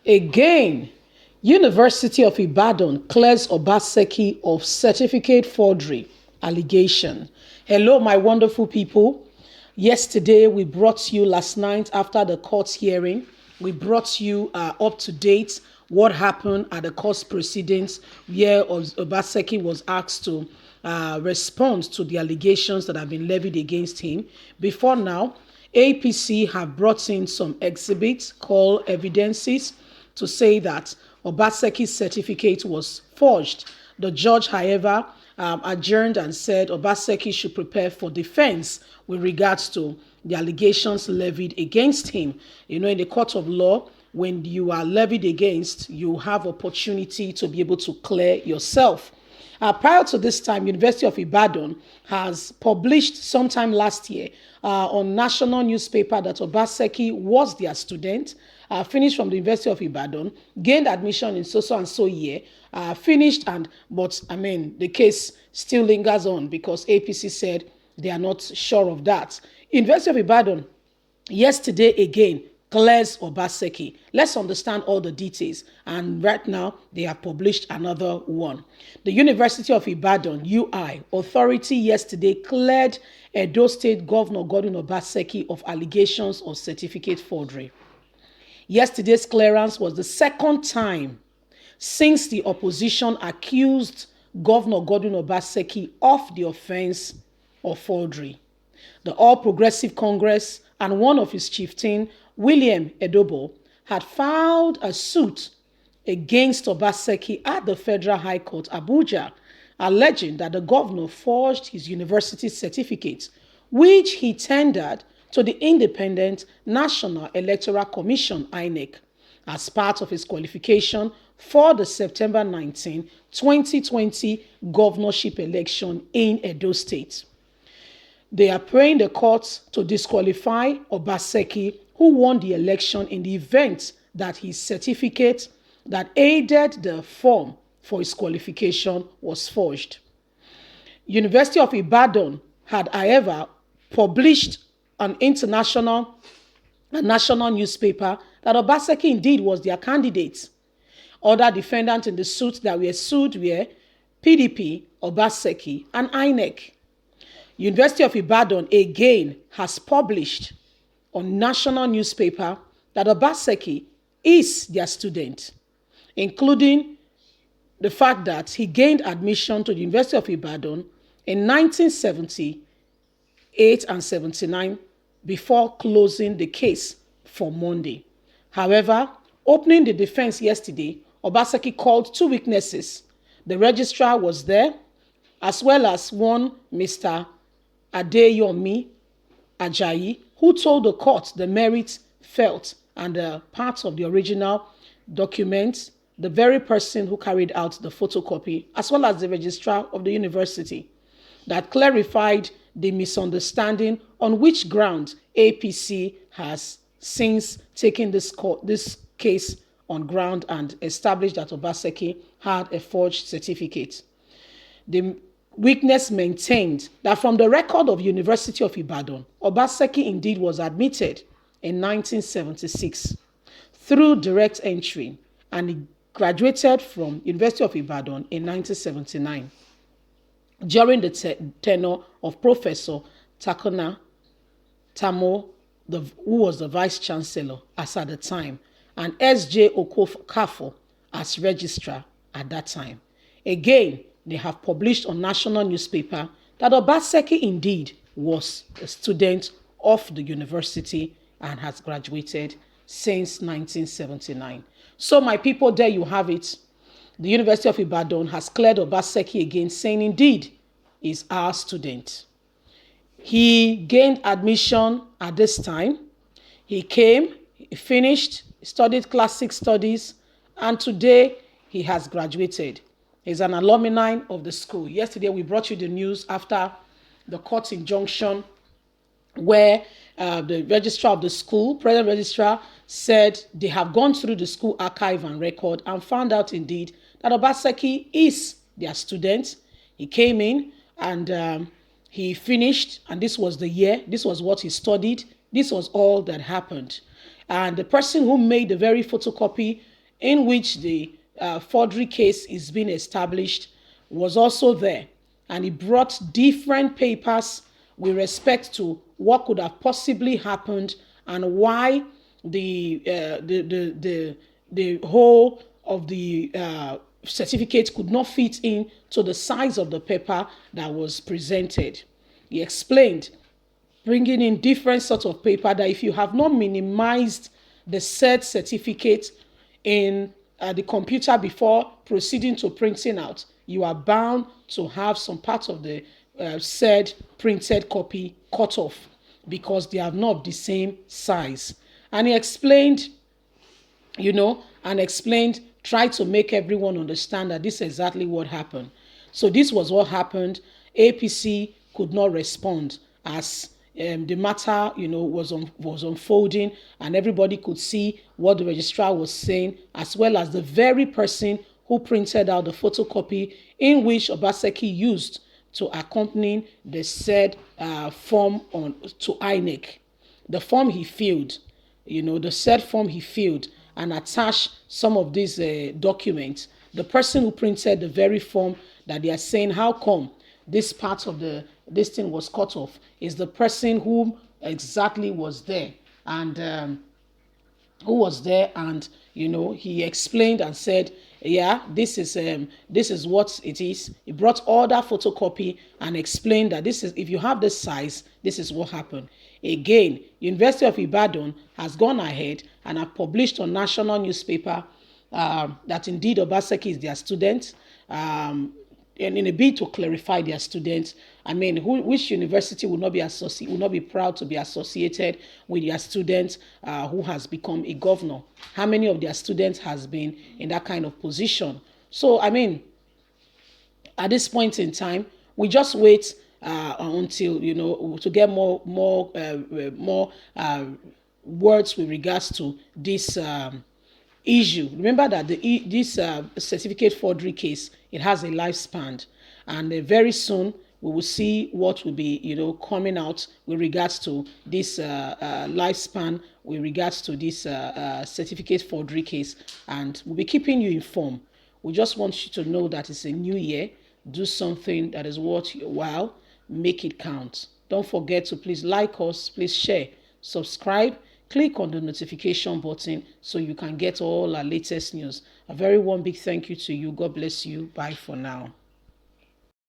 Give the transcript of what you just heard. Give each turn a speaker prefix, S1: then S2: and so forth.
S1: Again, University of Ibadan clears Obaseki of certificate forgery allegation. Hello, my wonderful people. Yesterday, we brought you last night after the court hearing. We brought you up to date what happened at the court proceedings where Obaseki was asked to respond to the allegations that have been levied against him. Before now, APC have brought in some exhibits called evidences to say that Obaseki's certificate was forged. The judge, however, adjourned and said Obaseki should prepare for defense with regards to the allegations levied against him. You know, in the court of law, when you are levied against, you have opportunity to be able to clear yourself. Prior to this time, University of Ibadan has published sometime last year on national newspaper that Obaseki was their student, finished from the University of Ibadan, gained admission in so and so year, finished, but the case still lingers on because APC said they are not sure of that. University of Ibadan yesterday again clears Obaseki. Let's understand all the details. And right now, they have published another one. The University of Ibadan, UI, authority yesterday cleared Edo State Governor Godwin Obaseki of allegations of certificate forgery. Yesterday's clearance was the second time since the opposition accused Governor Godwin Obaseki of the offense of forgery. The All Progressive Congress and one of his chieftain, William Edobo, had filed a suit against Obaseki at the Federal High Court, Abuja, alleging that the governor forged his university certificate, which he tendered to the Independent National Electoral Commission, INEC, as part of his qualification for the September 19, 2020 governorship election in Edo State. They are praying the court to disqualify Obaseki, who won the election, in the event that his certificate that aided the form for his qualification was forged. University of Ibadan had, however, published an national newspaper that Obaseki indeed was their candidate. Other defendants in the suit that were sued were PDP, Obaseki, and INEC. University of Ibadan again has published on national newspaper that Obaseki is their student, including the fact that he gained admission to the University of Ibadan in 1978 and 79 before closing the case for Monday. However, opening the defense yesterday, Obaseki called two witnesses. The registrar was there, as well as one Mr. Adeyomi Ajayi, who told the court the merits felt and the parts of the original documents, the very person who carried out the photocopy, as well as the registrar of the university, that clarified the misunderstanding on which ground APC has since taken this case on ground and established that Obaseki had a forged certificate. The witness maintained that from the record of University of Ibadan, Obaseki indeed was admitted in 1976 through direct entry, and he graduated from University of Ibadan in 1979 during the tenure of Professor Takona Tamo, who was the vice chancellor as at the time, and S.J. Okafo as registrar at that time. Again, they have published on national newspaper that Obaseki indeed was a student of the university and has graduated since 1979. So my people, there you have it. The University of Ibadan has cleared Obaseki again, saying indeed is our student. He gained admission at this time. He came, he finished, studied classic studies, and today he has graduated. He's an alumni of the school. Yesterday, we brought you the news after the court injunction where the registrar of the school, present registrar, said they have gone through the school archive and record and found out indeed that Obaseki is their student. He came in and he finished, and this was the year, this was what he studied, this was all that happened. And the person who made the very photocopy in which the forgery case is being established was also there, and he brought different papers with respect to what could have possibly happened and why the whole of the certificate could not fit in to the size of the paper that was presented. He explained, bringing in different sorts of paper, that if you have not minimized the said certificate in the computer before proceeding to printing out, you are bound to have some part of the said printed copy cut off because they are not the same size. And he explained, tried to make everyone understand that this is exactly what happened. So this was what happened. APC could not respond as the matter, was unfolding, and everybody could see what the registrar was saying, as well as the very person who printed out the photocopy in which Obaseki used to accompany the said form to INEC. The form he filled, the said form he filled and attached some of these documents. The person who printed the very form that they are saying, how come this part of this thing was cut off, is the person who exactly was there, and he explained and said, yeah, this is what it is. He brought all that photocopy and explained that this is, if you have this size, this is what happened. Again, University of Ibadan has gone ahead and have published on national newspaper that indeed Obaseki is their student, and in a bid to clarify their students. Which university will not be proud to be associated with their student who has become a governor? How many of their students has been in that kind of position? So, at this point in time, we just wait until to get more words with regards to this issue. Remember that this certificate forgery case, it has a lifespan, and very soon we will see what will be coming out with regards to this lifespan, with regards to this certificate forgery case, and we'll be keeping you informed. We just want you to know that it's a new year. Do something that is worth your while. Make it count. Don't forget to please like us, please share, subscribe, click on the notification button so you can get all our latest news. A very warm big thank you to you. God bless you. Bye for now.